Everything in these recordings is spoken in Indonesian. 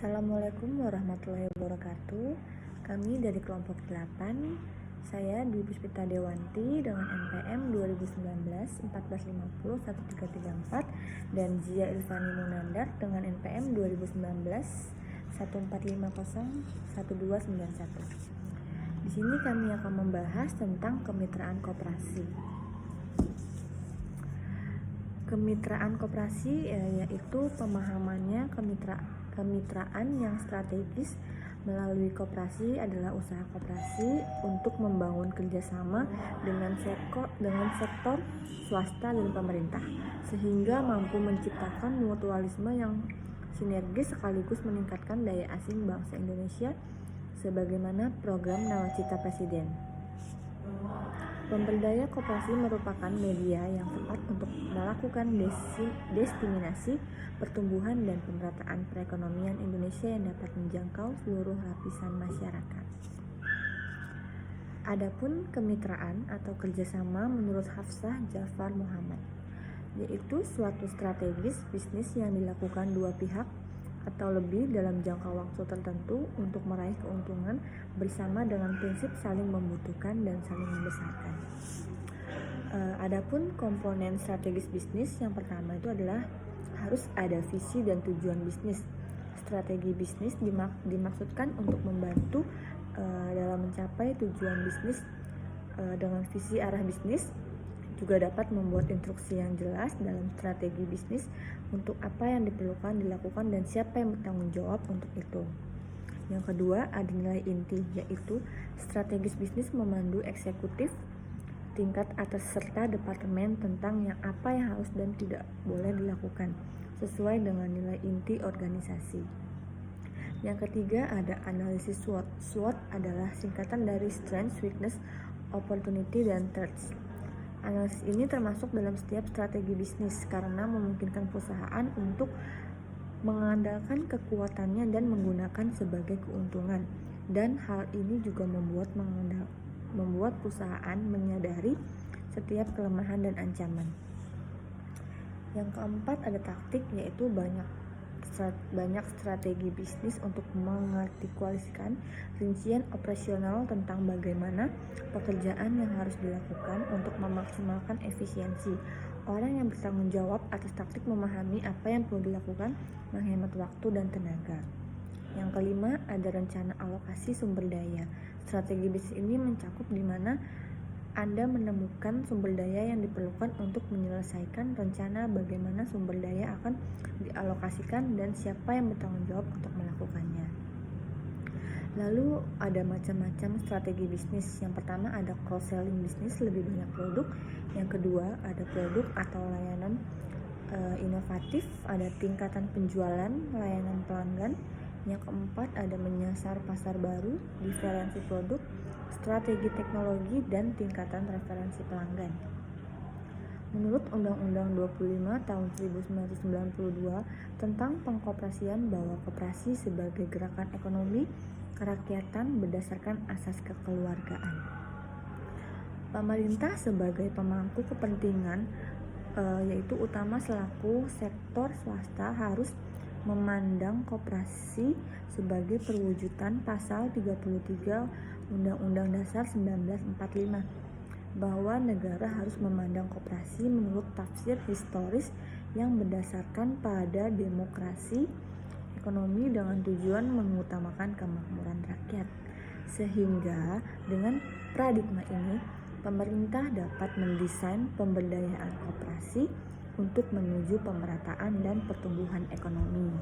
Assalamualaikum warahmatullahi wabarakatuh. Kami dari kelompok 8. Saya Dwi Puspita Dewanti dengan NPM 2019 1450 1334 dan Zia Ilfani Munandar dengan NPM 2019 1450 1291. Di sini kami akan membahas tentang kemitraan koperasi. Kemitraan koperasi yaitu pemahamannya kemitraan yang strategis melalui koperasi adalah usaha koperasi untuk membangun kerjasama dengan sektor swasta dan pemerintah sehingga mampu menciptakan mutualisme yang sinergis sekaligus meningkatkan daya asing bangsa Indonesia sebagaimana program Nawacita Presiden. Pemberdaya koperasi merupakan media yang tepat untuk melakukan diseminasi pertumbuhan dan pemerataan perekonomian Indonesia yang dapat menjangkau seluruh lapisan masyarakat. Adapun kemitraan atau kerjasama menurut Hafsah Jafar Muhammad, yaitu suatu strategis bisnis yang dilakukan dua pihak atau lebih dalam jangka waktu tertentu untuk meraih keuntungan bersama dengan prinsip saling membutuhkan dan saling membesarkan. Adapun komponen strategis bisnis yang pertama itu adalah harus ada visi dan tujuan bisnis. Strategi bisnis dimaksudkan untuk membantu dalam mencapai tujuan bisnis dengan visi arah bisnis. Juga dapat membuat instruksi yang jelas dalam strategi bisnis untuk apa yang diperlukan dilakukan dan siapa yang bertanggung jawab untuk itu. Yang kedua, ada nilai inti, yaitu strategis bisnis memandu eksekutif tingkat atas serta departemen tentang apa yang harus dan tidak boleh dilakukan sesuai dengan nilai inti organisasi. Yang ketiga, ada analisis SWOT. SWOT adalah singkatan dari Strengths, Weakness, Opportunity, dan Threats. Analisis ini termasuk dalam setiap strategi bisnis karena memungkinkan perusahaan untuk mengandalkan kekuatannya dan menggunakan sebagai keuntungan, dan hal ini juga membuat perusahaan menyadari setiap kelemahan dan ancaman. Yang keempat, ada taktik, yaitu banyak strategi bisnis untuk mengartikulasikan rincian operasional tentang bagaimana pekerjaan yang harus dilakukan untuk memaksimalkan efisiensi. Orang yang bertanggung jawab atas taktik memahami apa yang perlu dilakukan, menghemat waktu dan tenaga. Yang kelima, ada rencana alokasi sumber daya. Strategi bisnis ini mencakup di mana Anda menemukan sumber daya yang diperlukan untuk menyelesaikan rencana bagaimana sumber daya akan dialokasikan dan siapa yang bertanggung jawab untuk melakukannya. Lalu ada macam-macam strategi bisnis. Yang pertama ada cross-selling bisnis, lebih banyak produk. Yang kedua ada produk atau layanan inovatif, ada tingkatan penjualan, layanan pelanggan. Yang keempat ada menyasar pasar baru, diferensi produk, strategi teknologi, dan tingkatan referensi pelanggan. Menurut Undang-Undang 25 tahun 1992 tentang pengkoperasian bahwa koperasi sebagai gerakan ekonomi kerakyatan berdasarkan asas kekeluargaan. Pemerintah sebagai pemangku kepentingan yaitu utama selaku sektor swasta harus memandang koperasi sebagai perwujudan pasal 33 Undang-Undang Dasar 1945 bahwa negara harus memandang koperasi menurut tafsir historis yang berdasarkan pada demokrasi ekonomi dengan tujuan mengutamakan kemakmuran rakyat. Sehingga dengan paradigma ini pemerintah dapat mendesain pemberdayaan koperasi untuk menuju pemerataan dan pertumbuhan ekonomi.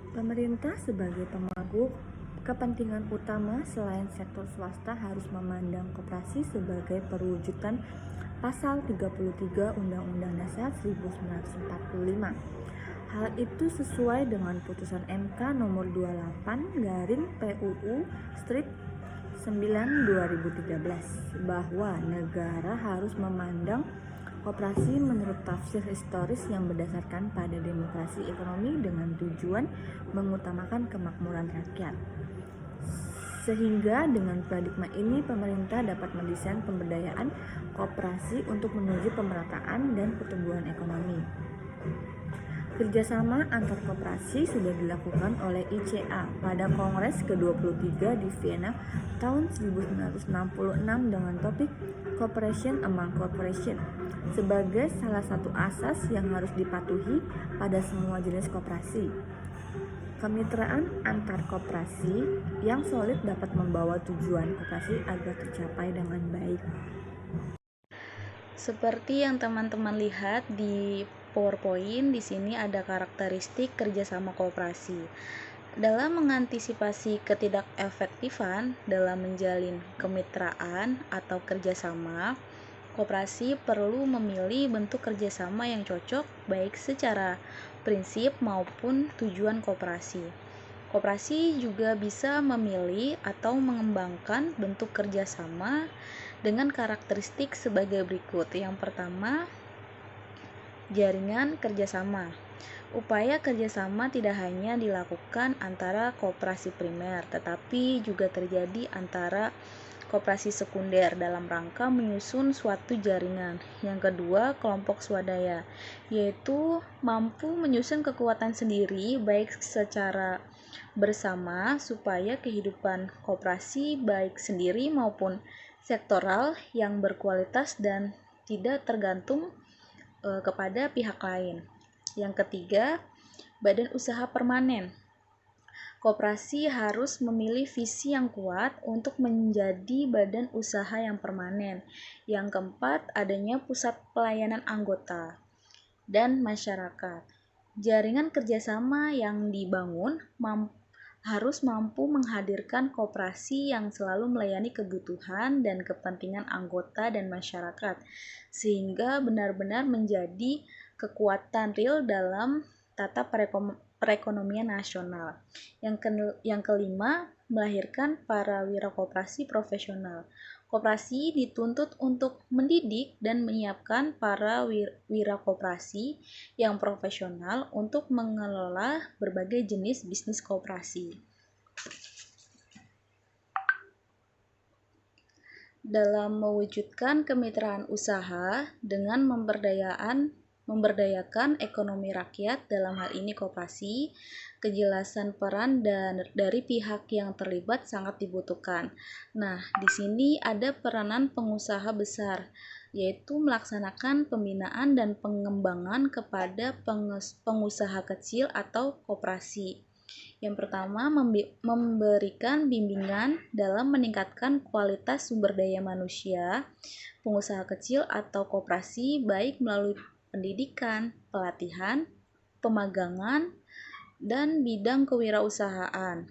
Pemerintah sebagai pemangku kepentingan utama selain sektor swasta harus memandang koperasi sebagai perwujudan pasal 33 Undang-Undang Dasar 1945. Hal itu sesuai dengan putusan MK nomor 28/PUU/9/2013 bahwa negara harus memandang koperasi menurut tafsir historis yang berdasarkan pada demokrasi ekonomi dengan tujuan mengutamakan kemakmuran rakyat. Sehingga dengan paradigma ini pemerintah dapat mendesain pemberdayaan koperasi untuk menuju pemerataan dan pertumbuhan ekonomi. Kerjasama antar koperasi sudah dilakukan oleh ICA pada Kongres ke-23 di Vienna tahun 1966 dengan topik Cooperation Among Corporations sebagai salah satu asas yang harus dipatuhi pada semua jenis koperasi. Kemitraan antar koperasi yang solid dapat membawa tujuan koperasi agar tercapai dengan baik. Seperti yang teman-teman lihat di PowerPoint, di sini ada karakteristik kerjasama koperasi. Dalam mengantisipasi ketidakefektifan dalam menjalin kemitraan atau kerjasama, koperasi perlu memilih bentuk kerjasama yang cocok baik secara prinsip maupun tujuan koperasi. Koperasi juga bisa memilih atau mengembangkan bentuk kerjasama dengan karakteristik sebagai berikut. Yang pertama, jaringan kerjasama. Upaya kerjasama tidak hanya dilakukan antara koperasi primer, tetapi juga terjadi antara koperasi sekunder dalam rangka menyusun suatu jaringan. Yang kedua, kelompok swadaya, yaitu mampu menyusun kekuatan sendiri baik secara bersama supaya kehidupan koperasi baik sendiri maupun sektoral yang berkualitas dan tidak tergantung kepada pihak lain. Yang ketiga, badan usaha permanen. Koperasi harus memilih visi yang kuat untuk menjadi badan usaha yang permanen. Yang keempat, adanya pusat pelayanan anggota dan masyarakat. Jaringan kerjasama yang dibangun harus mampu menghadirkan koperasi yang selalu melayani kebutuhan dan kepentingan anggota dan masyarakat, sehingga benar-benar menjadi kekuatan real dalam tata perekonomian nasional. Yang kelima, melahirkan para wira koperasi profesional. Koperasi dituntut untuk mendidik dan menyiapkan para wira koperasi yang profesional untuk mengelola berbagai jenis bisnis koperasi. Dalam mewujudkan kemitraan usaha dengan memberdayakan ekonomi rakyat, dalam hal ini koperasi, kejelasan peran dari pihak yang terlibat sangat dibutuhkan. Nah, di sini ada peranan pengusaha besar, yaitu melaksanakan pembinaan dan pengembangan kepada pengusaha kecil atau koperasi. Yang pertama, memberikan bimbingan dalam meningkatkan kualitas sumber daya manusia pengusaha kecil atau koperasi, baik melalui pendidikan, pelatihan, pemagangan, dan bidang kewirausahaan.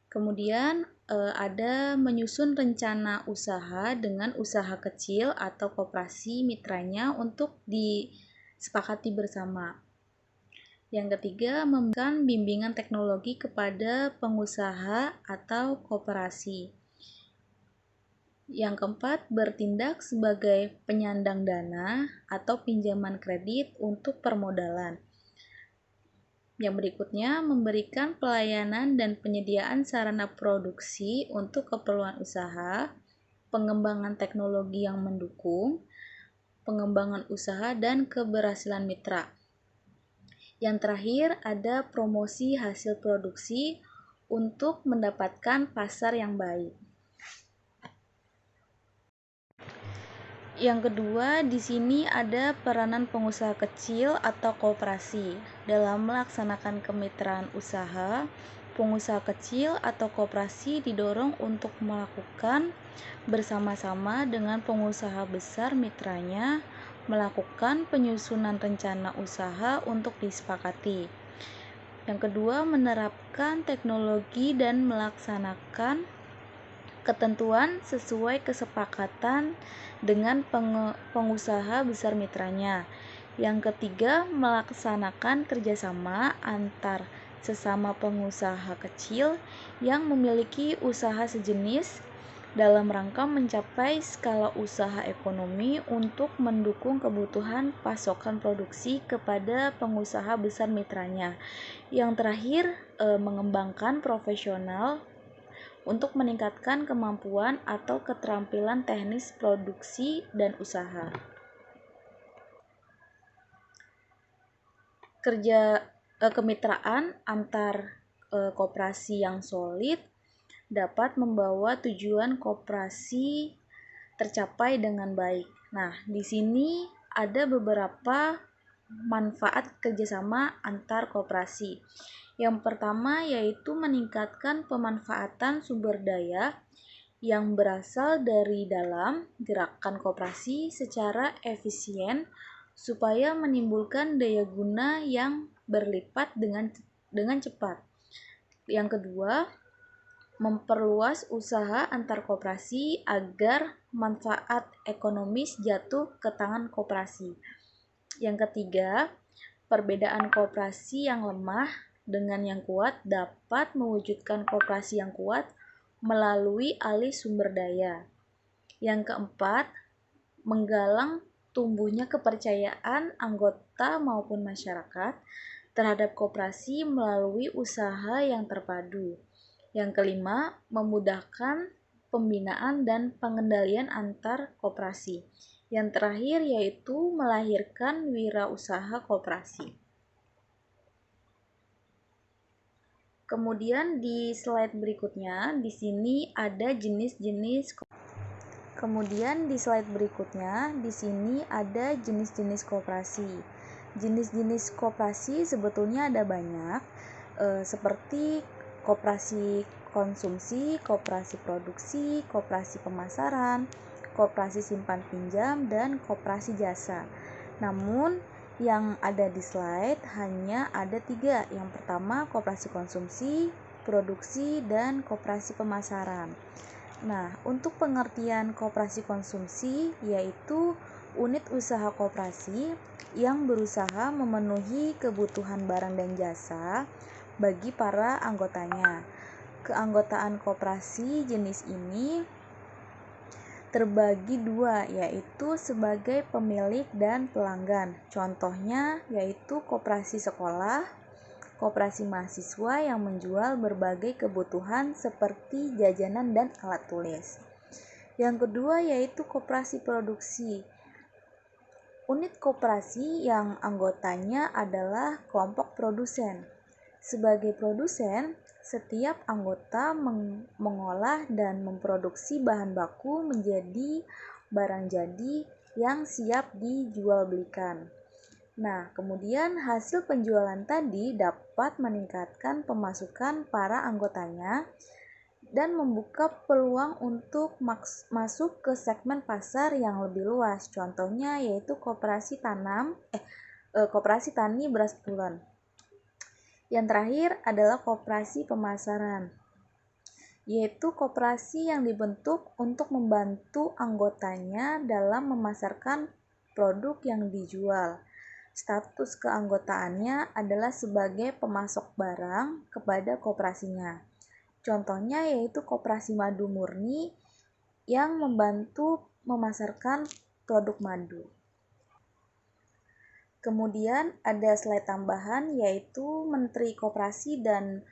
Kemudian ada menyusun rencana usaha dengan usaha kecil atau koperasi mitranya untuk disepakati bersama. Yang ketiga, memberikan bimbingan teknologi kepada pengusaha atau koperasi. Yang keempat, bertindak sebagai penyandang dana atau pinjaman kredit untuk permodalan. Yang berikutnya, memberikan pelayanan dan penyediaan sarana produksi untuk keperluan usaha, pengembangan teknologi yang mendukung, pengembangan usaha dan keberhasilan mitra. Yang terakhir, ada promosi hasil produksi untuk mendapatkan pasar yang baik. Yang kedua, di sini ada peranan pengusaha kecil atau koperasi dalam melaksanakan kemitraan usaha. Pengusaha kecil atau koperasi didorong untuk melakukan bersama-sama dengan pengusaha besar mitranya melakukan penyusunan rencana usaha untuk disepakati. Yang kedua, menerapkan teknologi dan melaksanakan ketentuan sesuai kesepakatan dengan pengusaha besar mitranya. Yang ketiga, melaksanakan kerjasama antar sesama pengusaha kecil yang memiliki usaha sejenis dalam rangka mencapai skala usaha ekonomi untuk mendukung kebutuhan pasokan produksi kepada pengusaha besar mitranya. Yang terakhir, mengembangkan profesional untuk meningkatkan kemampuan atau keterampilan teknis produksi dan usaha. Kemitraan antar koperasi yang solid dapat membawa tujuan koperasi tercapai dengan baik. Nah, di sini ada beberapa manfaat kerjasama antar koperasi. Yang pertama yaitu meningkatkan pemanfaatan sumber daya yang berasal dari dalam gerakan koperasi secara efisien supaya menimbulkan daya guna yang berlipat dengan cepat. Yang kedua, memperluas usaha antar koperasi agar manfaat ekonomis jatuh ke tangan koperasi. Yang ketiga, perbedaan koperasi yang lemah dengan yang kuat dapat mewujudkan koperasi yang kuat melalui alih sumber daya. Yang keempat, menggalang tumbuhnya kepercayaan anggota maupun masyarakat terhadap koperasi melalui usaha yang terpadu. Yang kelima, memudahkan pembinaan dan pengendalian antar koperasi. Yang terakhir yaitu melahirkan wirausaha koperasi. Kemudian di slide berikutnya, di sini ada jenis-jenis koperasi. Jenis-jenis koperasi sebetulnya ada banyak, seperti koperasi konsumsi, koperasi produksi, koperasi pemasaran, koperasi simpan pinjam, dan koperasi jasa. Namun yang ada di slide hanya ada 3. Yang pertama koperasi konsumsi, produksi, dan koperasi pemasaran. Nah, untuk pengertian koperasi konsumsi yaitu unit usaha koperasi yang berusaha memenuhi kebutuhan barang dan jasa bagi para anggotanya. Keanggotaan koperasi jenis ini terbagi 2, yaitu sebagai pemilik dan pelanggan. Contohnya yaitu koperasi sekolah, koperasi mahasiswa yang menjual berbagai kebutuhan seperti jajanan dan alat tulis. Yang kedua yaitu koperasi produksi. Unit koperasi yang anggotanya adalah kelompok produsen. Sebagai produsen, setiap anggota mengolah dan memproduksi bahan baku menjadi barang jadi yang siap dijual belikan. Nah, kemudian hasil penjualan tadi dapat meningkatkan pemasukan para anggotanya dan membuka peluang untuk masuk ke segmen pasar yang lebih luas. Contohnya yaitu koperasi tani beras bulan. Yang terakhir adalah koperasi pemasaran, yaitu koperasi yang dibentuk untuk membantu anggotanya dalam memasarkan produk yang dijual. Status keanggotaannya adalah sebagai pemasok barang kepada koperasinya. Contohnya yaitu koperasi madu murni yang membantu memasarkan produk madu. Kemudian ada slide tambahan yaitu Menteri Koperasi dan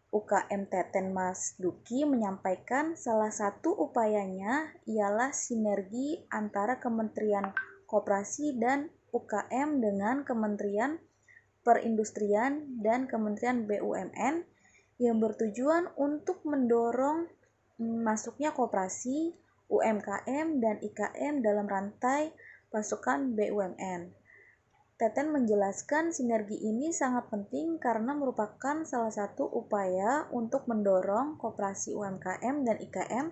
UKM Teten Mas Duki menyampaikan salah satu upayanya ialah sinergi antara Kementerian Koperasi dan UKM dengan Kementerian Perindustrian dan Kementerian BUMN yang bertujuan untuk mendorong masuknya koperasi, UMKM, dan IKM dalam rantai pasokan BUMN. Teten menjelaskan sinergi ini sangat penting karena merupakan salah satu upaya untuk mendorong koperasi UMKM dan IKM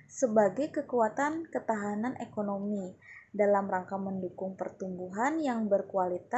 sebagai kekuatan ketahanan ekonomi dalam rangka mendukung pertumbuhan yang berkualitas